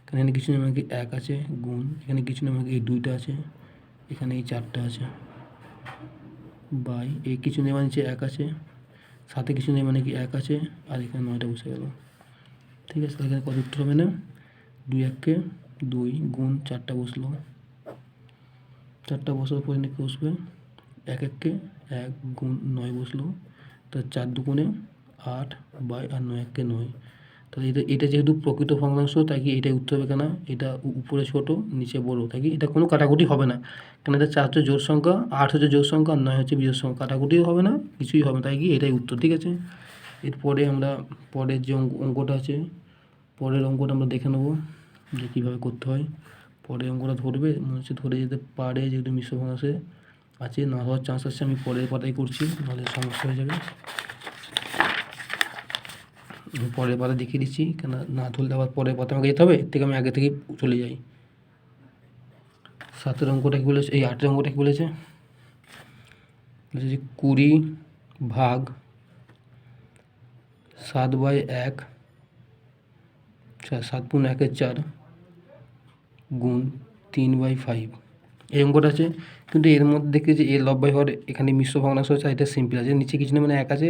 কারণ এখানে কিছু নেই, কি 1 আছে গুণ, এখানে কিছু নেই, এই 2টা আছে, এখানে এই 4টা আছে, বাই এই কিছু নেই মানে 1 আছে, সাথে কিছু নেই মানে কি 1 আছে, আর এখানে 9টা বসে গেল, ঠিক আছে। এখানে কত উত্তর হবে না, 2 1-কে 2 গুণ 4টা বসলো, 4টা বসার পরে নাকি বসবে 1 1-কে 1 গুণ 9 বসলো, তো 4 দুগুণে 8 বাই আর 9 1-কে 9, তাহলে এটা যেহেতু প্রকৃত ভগ্নাংশ, তাই কি এটাই উত্তর হবে, কেন এটা উপরে ছোট নিচে বড়, তাই কি এটা কোনো কাটাকুটি হবে না, কেন এটা 4 হচ্ছে জোড় সংখ্যা, 8 হচ্ছে জোড় সংখ্যা, আর 9 হচ্ছে বিজোড় সংখ্যা, কাটাকুটিও হবে না, কিছুই হবে না, তাই কি এটাই উত্তর, ঠিক আছে। এরপরে আমরা পরের যে অঙ্কটা আছে, পরের অঙ্কটা আমরা দেখে নেবো যে কীভাবে করতে হয়। পরের অঙ্কটা ধরবে, মনে হচ্ছে ধরে যেতে পারে, যেহেতু মিশ্র ভগ্নাংশে আছে, না হওয়ার চান্স আছে, আমি পরের পাতায় করছি, নাহলে সমস্যা হয়ে যাবে। আমি পরের পাতা দেখিয়ে দিচ্ছি, কেন না ধরলে আবার পরের পাতা আমাকে যেতে হবে, এর থেকে আমি আগে থেকেই চলে যাই। 7-এর অঙ্কটা কী বলেছে, এই 8-এর অঙ্কটা কী বলেছে, বলেছে যে 20 ভাগ 7/1, 7 গুণ 1-এর 4 গুণ 3/5, এই অঙ্কটা আছে। কিন্তু এর মধ্যে দেখতে যে এর লব বাই হর এখানে মিশ্র ভগ্নাংশ আছে, এটা সিম্পল আছে, নিচে কিছু না মানে 1 আছে,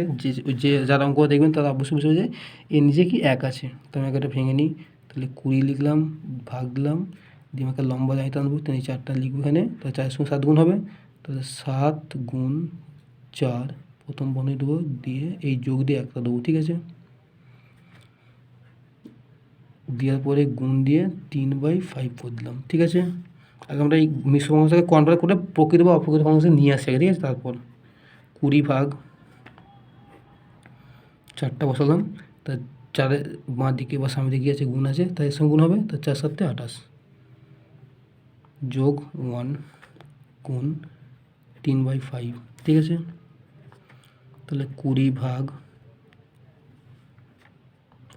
যে যারা অঙ্ক দেখবেন তারা অবশ্যই বুঝবে যে এর নিচে কি 1 আছে। তো আমি একটা ভেঙে নিই, তাহলে 20 লিখলাম, ভাগ দিলাম, দিয়ে আমাকে লম্বা দাঁড়িয়ে আনবো, তাহলে 4টা লিখবো এখানে, তাহলে 4 সঙ্গে 7 গুণ হবে, তাহলে 7 গুণ 4 প্রথম বন্ধনী দেবো, দিয়ে এই যোগ দিয়ে 1টা দেবো, ঠিক আছে। দেওয়ার পরে গুণ দিয়ে 3/5 করে দিলাম, ঠিক আছে। আগে আমরা এই মিশ্র ভগ্নাংশকে কনভার্ট করে প্রকৃত বা অপ্রকৃত ভগ্নাংশে নিয়ে আসি, ঠিক আছে। তারপর 20 ভাগ 4টা বসালাম, তা 4-এর বাঁ দিকে বা সামনের দিকে আছে গুণ আছে, তাই এর সঙ্গে গুণ হবে, তো 4 7 28 যোগ 1 গুণ 3/5, ঠিক আছে। তাহলে 20 ভাগ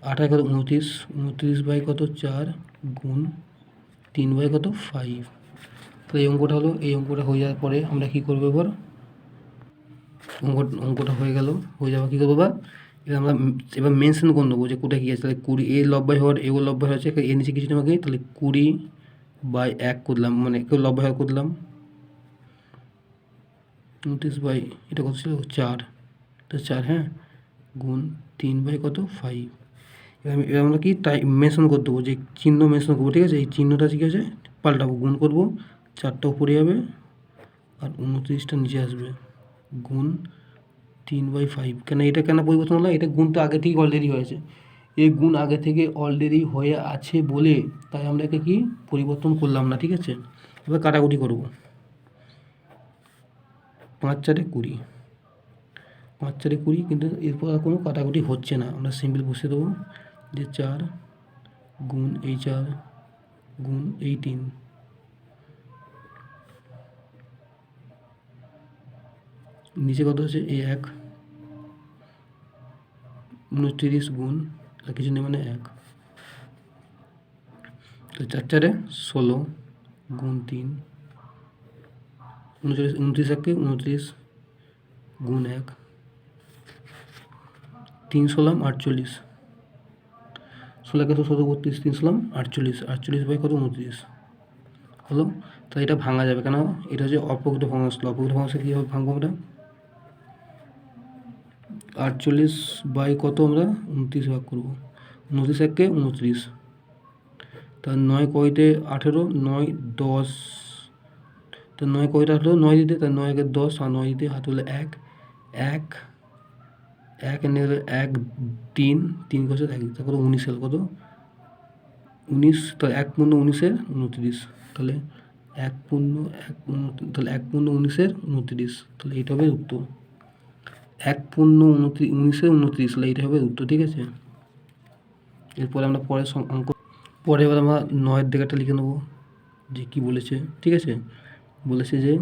8 কত 29, 29 বাই কত 4 গুণ 3/5, তাহলে এই অঙ্কটা হলো। এই অঙ্কটা হয়ে যাওয়ার পরে আমরা কী করবো এবার, অঙ্কটা হয়ে গেল, হয়ে যাওয়া কী করবো এবার, আমরা এবার মেনশন করে নেবো যে কোথায় কী আছে। তাহলে 20 এ লব্বাই হওয়ার এও লব্বাই হচ্ছে, এর নিচে কিছু আমাকে, তাহলে 20/1 করলাম, মানে কেউ লব্বাই হওয়ার করলাম 29 বাই এটা কত ছিল 4, তো 4 হ্যাঁ, গুণ 3 বাই কত 5। এবার আমরা কি তাই মেনশন করে দেবো, যে চিহ্ন মেনশন করবো, ঠিক আছে। এই চিহ্নটা ঠিক আছে পাল্টাবো, গুণ করবো, 4টা উপরে যাবে আর 29টা নিচে আসবে, গুণ 3/5। কেন এটা কেন পরিবর্তন হলো, এটা গুণ তো আগে থেকেই অলরেডি হয়েছে, এই গুণ আগে থেকে অলরেডি হয়ে আছে বলে তাই আমরা একে কি পরিবর্তন করলাম না, ঠিক আছে। এবার কাটাকুটি করব, 5×4 = 20, 5×4 = 20, কিন্তু এরপর আর কোনো কাটাকুটি হচ্ছে না, আমরা সিম্পল বসিয়ে দেবো যে 4 গুণ এই 4 গুণ এই 3, নিচে কত আছে এই 1, 29 গুণ আর কিছু নেই মানে 1, তো 4×4 = 16 গুণ 3, 29 একে 29 গুণ 1, 3 16 48, 16 তো 32, 3 16 48, 48 কত 29 হলো। তাহলে এটা ভাঙা যাবে, কেন এটা হচ্ছে অপ্রকৃত ভগ্নাংশ, অপ্রকৃত ভগ্নাংশ কীভাবে ভাঙবো আমরা, 48 কত আমরা 29 ভাগ করবো, 29 একে 29, তার 9 কয়তে 18, 9 10, তো 9 কয়টা 18, 9 দিতে, তার 9 একে 10 আর 9 দিতে হাত হলো 1, 1 1 এনে হলো 1 3 3 কত 1, তারপর 19 হল কত 19, তাহলে 1 × 19 = 29, তাহলে 1 × 1 তাহলে 1 × 19 = 29, তাহলে এটা হবে উত্তর, 1 × 19 = 29, তাহলে এটা হবে উত্তর, ঠিক আছে। এরপরে আমরা পরের অঙ্ক, পরে এবার আমরা 9-এর দিকেটা লিখে নেবো যে কী বলেছে, ঠিক আছে। বলেছে যে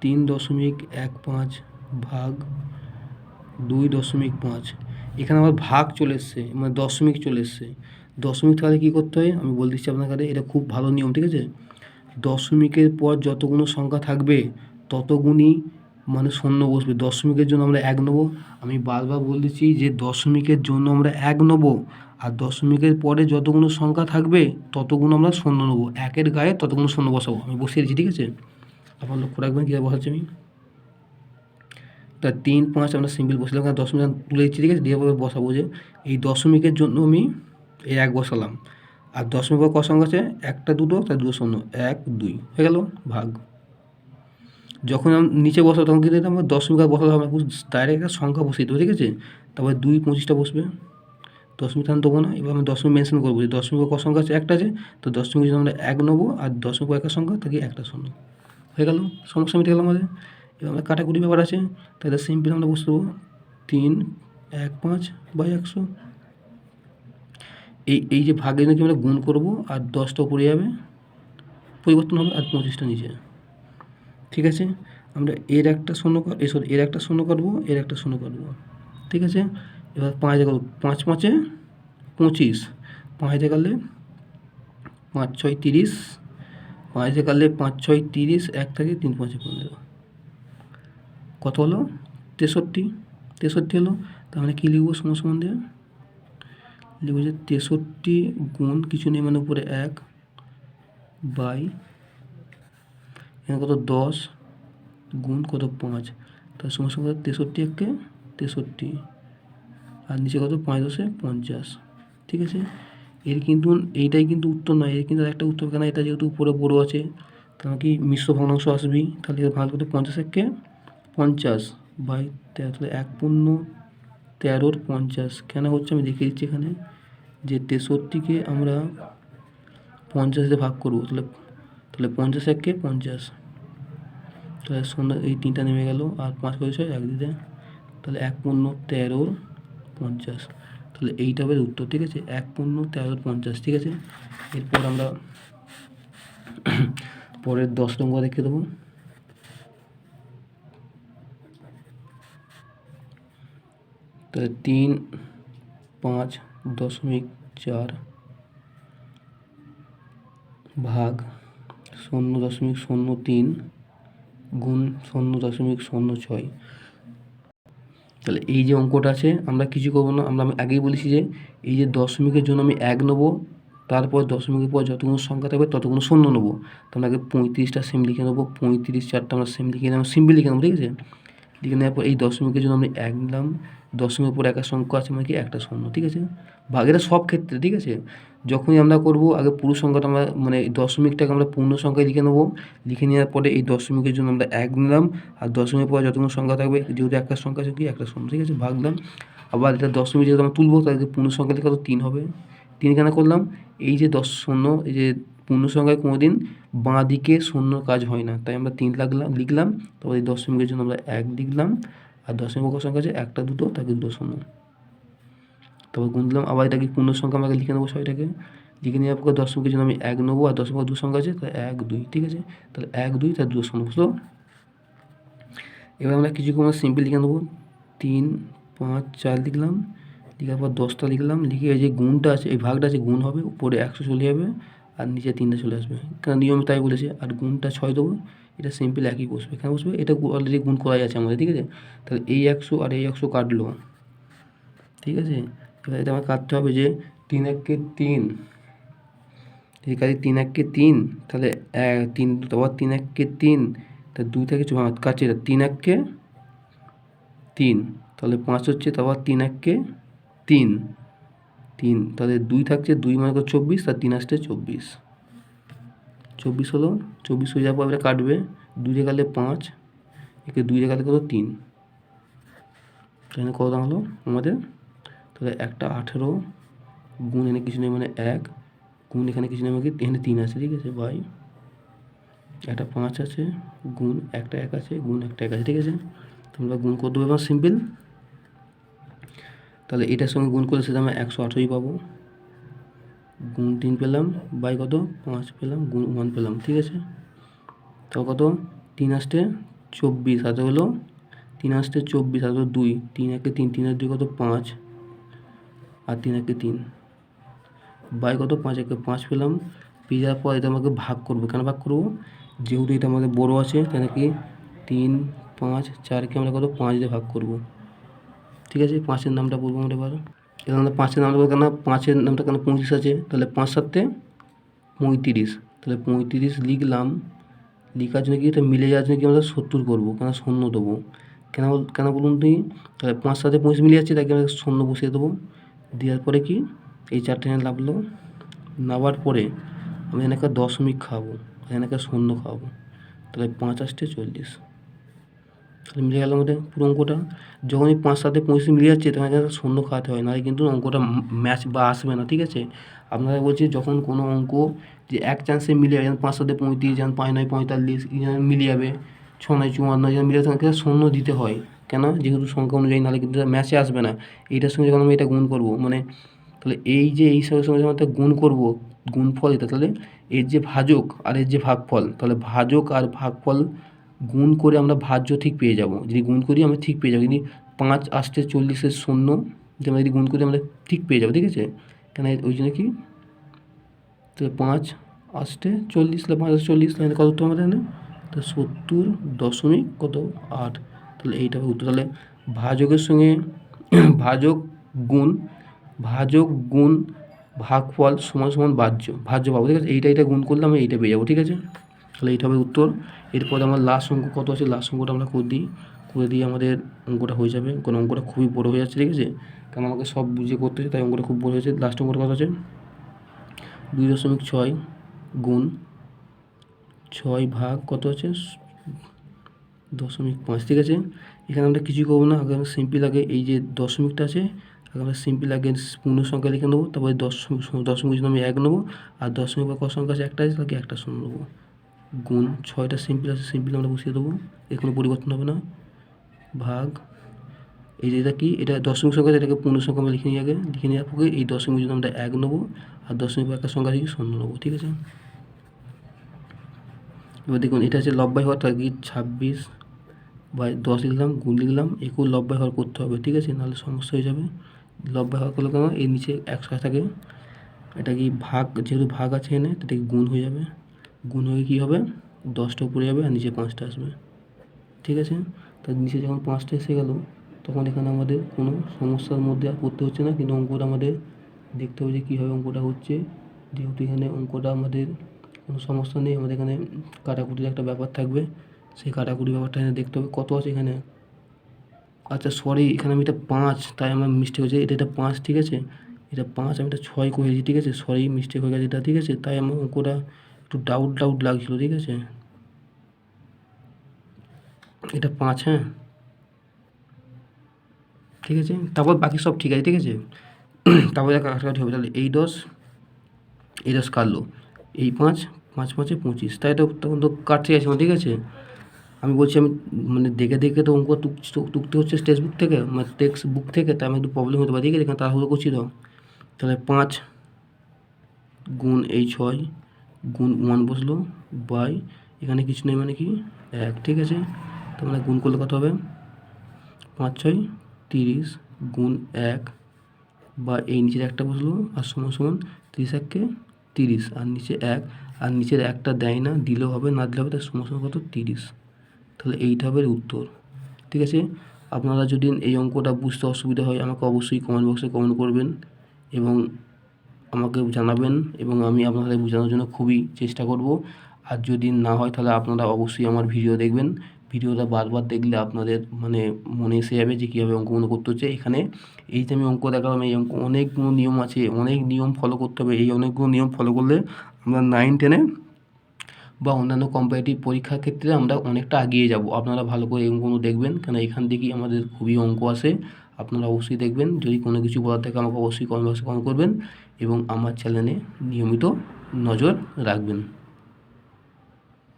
3.15 ভাগ 2.5, এখানে আমার ভাগ চলে এসছে, মানে দশমিক চলে এসছে। দশমিক তাহলে কী করতে হয় আমি বলে দিচ্ছি আপনার কাছে, এটা খুব ভালো নিয়ম, ঠিক আছে। দশমিকের পর যতগুলো সংখ্যা থাকবে ততগুণই মানে শূন্য বসবে। দশমিকের জন্য আমরা 1 নেবো, আমি বারবার বলে দিচ্ছি যে দশমিকের জন্য আমরা 1 নেবো, আর দশমিকের পরে যতগুলো সংখ্যা থাকবে ততগুলো আমরা শূন্য নেবো, 1-এর গায়ে ততগুলো শূন্য বসাবো, আমি বসিয়ে দিচ্ছি, ঠিক আছে। আপনার লক্ষ্য রাখবেন কীভাবে বসাচ্ছি আমি, তা 3 5 আমরা সিম্পল বসলাম, কারণ দশমিক তুলে দিচ্ছি, ঠিক আছে। দিয়ে বসাবো যে এই দশমিকের জন্য আমি এই 1 বসালাম, আর দশমিক পর ক সংখ্যা আছে 1টা 2টো, তার 2 শূন্য 1 2 হয়ে গেল ভাগ। যখন আমি নিচে বসাবো তখন কিন্তু আমার দশমিক আর বসাতে হবে, ডাইরেক্ট একটা সংখ্যা বসিয়ে দেবো, ঠিক আছে। তারপরে 2 25টা বসবে, দশমিক স্থান দেবো না। এবার আমি দশমিক মেনশন করবো যে দশমিক ক সংখ্যা আছে 1টা আছে, তো দশমিক যদি আমরা 1 নেবো আর দশমিক একটা সংখ্যা তাকে 1টা শূন্য হয়ে গেল, সমস্যা মিটে গেল আমাদের। এবার আমরা কাটাকুটি ব্যাপার আছে, তাহলে সিম্পল আমরা বসে দেবো 3 1 5/100, এই যে ভাগের নাকি আমরা গুণ করবো, আর 10টা উপরে যাবে পরিবর্তন হবে, আর 25টা নিচে, ঠিক আছে। আমরা এর একটা শূন্য এর একটা শূন্য কাটবো, এর একটা শূন্য কাটবো, ঠিক আছে। এবার 5 দেখো 5 5 25, 5 দেখালে 5 6 30, 5 দেখালে 5 6 30, 1 থাকে 3 5 15, কত হলো 63 হলো। তার মানে কী লিখবো সমান দিয়ে লিখবো যে 63 গুণ কিছু নেই মানে উপরে 1 বাই এখানে কত 10 গুণ কত 5, তার সমান 63 1 63, আর নিচে কত 5 10 50, ঠিক আছে। এর কিন্তু এইটাই কিন্তু উত্তর নয়, এর কিন্তু একটা উত্তর, কেন এটা যেহেতু উপরে বড় আছে তাহলে কি মিশ্র ভগ্নাংশ আসবেই, তাহলে ভাগ করতে 50 1 50/13, তাহলে 1 × 13 = 50 কেন হচ্ছে আমি দেখিয়ে দিচ্ছি এখানে, যে 63কে আমরা 50 দিয়ে ভাগ করবো, তাহলে 50 1 50, তাহলে সন্ধ্যা এই 3টা নেমে গেল, আর 5 করে 6 1 দিতে, তাহলে 1 × 13 = 50, তাহলে এইটা হবে উত্তর, ঠিক আছে। 1 × 13 = 50, ঠিক আছে। এরপর আমরা পরের 10 নম্বর দেখে দেবো, তাহলে 3 5.4 ভাগ 0.03 গুণ 0.06। তাহলে এই যে অঙ্কটা আছে আমরা কিছু করবো না, আমি আগেই বলেছি যে এই যে দশমিকের জন্য আমি 1 নেবো, তারপর দশমিকের পর যতগুলো সংখ্যা থাকবে ততগুলো শূন্য নেবো। তো আমরা আগে 35টা সেম লিখে নেবো, 35 4টা আমরা সেম লিখে নেবো, সিম্পল লিখে নেবো, ঠিক আছে। লিখে নেওয়ার পর এই দশমিকের জন্য আমি 1 নিলাম, দশমিকের পর একা সংখ্যা আছে মানে কি একটা শূন্য, ঠিক আছে। ভাগেরা সব ক্ষেত্রে, ঠিক আছে। যখনই আমরা করব আগে পুরো সংখ্যাটা আমরা মানে দশমিকটাকে আমরা পূর্ণ সংখ্যায় লিখে নেবো, লিখে নেওয়ার পরে এই দশমিকের জন্য আমরা 1 নিলাম, আর দশমিকের পর যতগুলো সংখ্যা থাকবে যেহেতু একটা সংখ্যা আছে কি একটা শূন্য, ঠিক আছে, ভাগলাম। আবার এটা দশমিক যেহেতু আমরা তুলবো তাহলে পূর্ণ সংখ্যা লিখে তো 3 হবে, 3 কেন করলাম, এই যে 10 শূন্য, এই যে পূর্ণ সংখ্যায় কোনো দিন বাঁ দিকে শূন্য কাজ হয় না, তাই আমরা 3 লিখলাম। তারপর এই দশমিকের জন্য আমরা 1 লিখলাম, আর দশমিক সংখ্যা আছে 1টা 2টো, তাকে 2 শূন্য, তারপর গুণ দিলাম। আবার এটাকে পূর্ণ সংখ্যা আমাকে লিখে নেবো, সবটাকে লিখে নেওয়ার পর দশমিকের জন্য আমি 1 নেবো, আর দশমিক 2 সংখ্যা আছে তাহলে 1 2, ঠিক আছে। তাহলে 1 2 তার 2 শূন্য, বুঝলো। এবার আমরা কিছু আমরা সিম্পল লিখে নেবো, 3 5 4 লিখলাম, লিখার পর 10টা লিখলাম, লিখে এই যে গুণটা আছে এই ভাগটা আছে গুণ হবে, উপরে 100 চলে যাবে আর নিচে 3টা চলে আসবে, কারণ নিয়ম তাই বলেছে। আর গুণটা 6 দেবো, এটা সিম্পল একই বসবে, এখানে বসবে, এটা অলরেডি গুণ করাই আছে আমাদের, ঠিক আছে। তাহলে এই 100 আর এই 100 কাটলো, ঠিক আছে। এবার এটা আমার কাটতে হবে যে 3 1 3, ঠিক আছে, 3 1 3, তাহলে 3 আবার 3 1 3, তা 2 থেকে কাটছে, 3 1 3, তাহলে 5 হচ্ছে, তারপর 3 1 3 3, তাহলে 2 থাকছে, 2 মানে 24, তার 3 আসছে 24, 24 হলো। 24 হয়ে যাওয়ার পর এটা কাটবে, 2 দিয়ে কাটলে 5, একে 2 দিয়ে কাটলে কত 3, তাহলে কত দাম হলো আমাদের, তাহলে একটা 18 গুণ এখানে কিছু নেই মানে 1 গুণ এখানে কিছু নেই মানে এখানে 3 আছে, ঠিক আছে, বাই একটা 5 আছে গুণ একটা 1 আছে গুণ একটা 1 আছে, ঠিক আছে। তোমরা গুণ করে দেবে সিম্পল, তাহলে এটার সঙ্গে গুণ করলে সেটা আমরা 118ই পাবো, গুণ 3 পেলাম, বাই কত 5 পেলাম, গুণ 1 পেলাম, ঠিক আছে। তো কত 3 আসতে 24, হাতে হলো 3 আসতে 24, হাতে 2, 3 1 3, 3 আর 2 কত 5, আর 3 1 3, বাই কত 5 1 5 পেলাম। পেয়ে যাওয়ার পর এটা আমাকে ভাগ করবো, কেন ভাগ করবো, যেহেতু এটা আমাদের বড় আছে তাই নাকি 3 5 4কে আমরা কত 5 দিয়ে ভাগ করবো, ঠিক আছে। 5-এর নামটা বলবো আমরা এবার, এখানে আমরা 5-এর নামটা বলবো, কেন 5-এর নামটা কেন 25 আছে, তাহলে 5 7 35, তাহলে 35 লিখলাম। লেখার জন্য কি এটা মিলে যাওয়ার জন্য কি আমরা 70 করবো, কেন শূন্য দেবো, কেন কেন বলুন তুই, তাহলে 5 7 25 মিলে যাচ্ছে, তাকে আমরা শূন্য বসিয়ে দেবো। দেওয়ার পরে কি এই 4টে এখানে নামলো, নামার পরে আমি এখানে একটা দশমিক খাবো, এখানে একটা শূন্য খাবো, তাহলে 5 আসতে 40, তাহলে মিলে গেল আমাদের পুরো অঙ্কটা। যখনই 5 7 25 মিলে যাচ্ছে তখন এখানে শূন্য খাওয়াতে হয়, নাহলে কিন্তু অঙ্কটা ম্যাচ বা আসবে না, ঠিক আছে। আপনারা বলছি যখন কোনো অঙ্ক যে এক চান্সে মিলে যাবে, যেমন 5 7 35, যেমন 5 9 45, মিলে যাবে, 6 9 54, যেমন মিলে তখন শূন্য দিতে হয়, কেন, যেহেতু সংখ্যা অনুযায়ী, নাহলে কিন্তু ম্যাচে আসবে না। এইটার সঙ্গে যখন আমি এটা গুণ করবো, মানে তাহলে এই যে এই সঙ্গে সঙ্গে যখন গুণ করবো, গুণফল এটা, তাহলে এর যে ভাজক আর এর যে ভাগফল, তাহলে ভাজক আর ভাগফল গুণ করে আমরা ভাজ্য ঠিক পেয়ে যাব, যদি গুণ করি আমরা ঠিক পেয়ে যাবো। যদি 5 আসতে 40-এর শূন্য, যে আমরা যদি গুণ করি আমরা ঠিক পেয়ে যাবো, ঠিক আছে। কেন ওই জন্য কি, তাহলে 5 আসতে 40, তাহলে 5 আসতে 40, তাহলে কত উত্তর আমাদের এখানে, তো 70.8, তাহলে এইটা উত্তর। তাহলে ভাজকের সঙ্গে ভাজক গুণ ভাগফল সমান সমান ভাজ্য পাবো, ঠিক আছে। এইটা গুণ করলে আমি এইটা পেয়ে যাবো, ঠিক আছে। তাহলে এইটা হবে উত্তর। এরপরে আমার লাস্ট অঙ্ক কত আছে, লাস্ট অঙ্কটা আমরা করে দিয়ে আমাদের অঙ্কটা হয়ে যাবে, কারণ অঙ্কটা খুবই বড় হয়ে যাচ্ছে, ঠিক আছে, কারণ আমাকে সব বুঝে করতে হচ্ছে, তাই অঙ্কটা খুব বড় হয়েছে। লাস্ট অঙ্কটা কত আছে, 2.6 গুণ 6 ভাগ কত আছে 0.5, ঠিক আছে। এখানে আমরা কিছুই করবো না, আগে আমরা সিম্পল আগে এই যে দশমিকটা আছে আগে আমরা সিম্পল আগে পূর্ণ সংখ্যা লিখে নেবো, তারপরে দশমিক জন্য আমি 1 নেবো, আর দশমিক বা ক সংখ্যা আছে একটা আছে তাকে একটা শূন্য নেবো, গুণ 6টা সিম্পল আছে, সিম্পল আমরা বসিয়ে দেবো, এর কোনো পরিবর্তন হবে না, ভাগ এই যে এটা কি, এটা দশমিক সংখ্যা, এটাকে পূর্ণ সংখ্যা আমরা লিখে নিই, আগে লিখে নেওয়ার পরে এই দশমিক জন্য আমরা 1 নেবো, আর দশমিক বা একটা সংখ্যা থেকে শূন্য নেবো, ঠিক আছে। এবার দেখুন এটা আছে লব্বাই হওয়ার, তার কি 26/10 লিখলাম, গুণ লিখলাম, একেও লব্বাই হওয়ার করতে হবে, ঠিক আছে, নাহলে সমস্যা হয়ে যাবে। লব্বাই হওয়ার করলে কেন, এর নিচে 100 থাকে, এটা কি ভাগ, যেহেতু ভাগ আছে এনে এটা কি গুণ হয়ে যাবে, গুণ হয়ে কী হবে 10টা উপরে যাবে আর নিচে 5টা আসবে, ঠিক আছে। তার নিচে যখন 5টা এসে গেল তখন এখানে আমাদের কোনো সমস্যার মধ্যে আর পড়তে হচ্ছে না, কিন্তু অঙ্কটা আমাদের দেখতে হবে যে কীভাবে অঙ্কটা হচ্ছে। যেহেতু এখানে অঙ্কটা আমাদের কোনো সমস্যা নেই, আমাদের এখানে কাটাকুটির একটা ব্যাপার থাকবে, সেই কাটাকুটি ব্যাপারটা এখানে দেখতে হবে কত আছে এখানে। আচ্ছা সরি, এখানে আমি এটা 5, তাই আমার মিস্টেক হয়েছে, এটা 5, ঠিক আছে, এটা 5, আমি এটা 6 করেছি, ঠিক আছে, সরি মিস্টেক হয়ে গেছে এটা, ঠিক আছে, তাই আমার অঙ্কটা একটু ডাউট লাগছিলো, ঠিক আছে। এটা 5, হ্যাঁ ঠিক আছে, তারপর বাকি সব ঠিক আছে, ঠিক আছে। তারপরে কাটাকাটি হবে, তাহলে এই 10 কাটলো, এই 5, 5 5 25, তাই তো, তখন তো কাটতে আছে, ঠিক আছে। আমি বলছি আমি মানে দেখে তো অঙ্ক টুকতে হচ্ছে টেক্সট বুক থেকে, মানে টেক্সট বুক থেকে, তাই আমি একটু প্রবলেম হতে পারে, ঠিক আছে, এখানে তাড়াহুড়ো করছি তো। তাহলে 5 গুণ এই 6 গুণ 1 বসলো বাই এখানে কিছু নেই মানে কি 1, ঠিক আছে। তার মানে গুণ করলে কত হবে 5 6 30 গুণ 1 বা এই নিচের একটা বসলো আর সমান সমান 30 1 30 আর নিচে 1, আর নিচের একটা দেয় না, দিলেও হবে না দিলেও হবে, তার সমান সমান কত 30। তাহলে এইটা হবে উত্তর, ঠিক আছে। আপনারা যদি এই অঙ্কটা বুঝতে অসুবিধা হয় আমাকে অবশ্যই কমেন্ট বক্সে কমেন্ট করবেন এবং আমাকে জানাবেন, এবং আমি আপনাদের বোঝানোর জন্য খুবই চেষ্টা করব। আর যদি না হয় তাহলে আপনারা অবশ্যই আমার ভিডিও দেখবেন, ভিডিওটা বারবার দেখলে আপনাদের মানে মনে এসে যাবে যে কীভাবে অঙ্কগুলো করতে হচ্ছে। এখানে এই যে আমি অঙ্ক দেখালাম, এই অঙ্ক অনেকগুলো নিয়ম আছে, অনেক নিয়ম ফলো করতে হবে, এই অনেকগুলো নিয়ম ফলো করলে আমরা 9 10 বা অন্যান্য কম্পারেটিভ পরীক্ষার ক্ষেত্রে আমরা অনেকটা এগিয়ে যাব। আপনারা ভালো করে এই অঙ্কগুলো দেখবেন, কারণ এখান থেকেই আমাদের খুবই অঙ্ক আসে। আপনারা অবশ্যই দেখবেন, যদি কোনো কিছু বলার থাকে আমাকে অবশ্যই কমেন্ট বক্সে কমেন্ট করবেন এবং আমার চ্যানেলে নিয়মিত নজর রাখবেন।